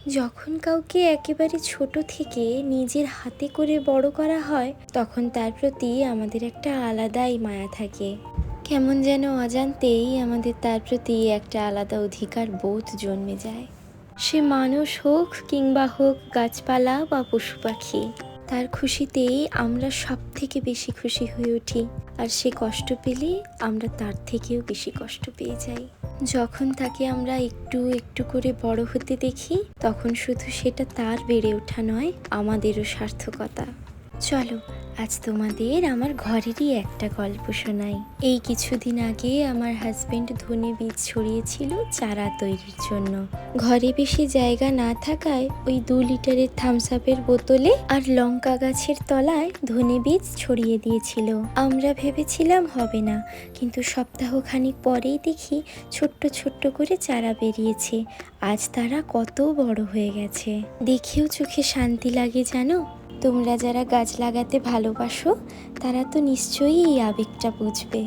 যখন কাউকে একেবারে ছোট থেকে নিজের হাতে করে বড় করা হয়, তখন তার প্রতি আমাদের একটা আলাদাই মায়া থাকে। কেমন যেন অজান্তেই আমাদের তার প্রতি একটা আলাদা অধিকার বোধ জন্মে যায়। সে মানুষ হোক কিংবা হোক গাছপালা বা পশু পাখি, তার খুশিতেই আমরা সব থেকে বেশি খুশি হয়ে উঠি। আর সে কষ্ট পেলে আমরা তার থেকেও বেশি কষ্ট পেয়ে যাই। যখন তাকে আমরা একটু একটু করে বড় হতে দেখি, তখন শুধু সেটা তার বেড়ে ওঠা নয়, আমাদেরও সার্থকতা। চলো আজ তোমাদের আমার ঘরেরই একটা গল্প শোনাই। এই কিছুদিন আগে আমার হাজবেন্ড ধনে বীজ ছড়িয়েছিল চারা তৈরির জন্য। ঘরে বেশি জায়গা না থাকায় ওই 2 লিটারের থামস আপের বোতলে আর লঙ্কা গাছের তলায় ধনে বীজ ছড়িয়ে দিয়েছিল। আমরা ভেবেছিলাম হবে না, কিন্তু সপ্তাহখানিক পরেই দেখি ছোট্ট ছোট্ট করে চারা বেরিয়েছে। আজ তারা কত বড় হয়ে গেছে, দেখেও চোখে শান্তি লাগে জানো। তোমরা যারা গাছ লাগাতে ভালোবাসো, তারা তো নিশ্চয়ই এই আবেগটা বুঝবে।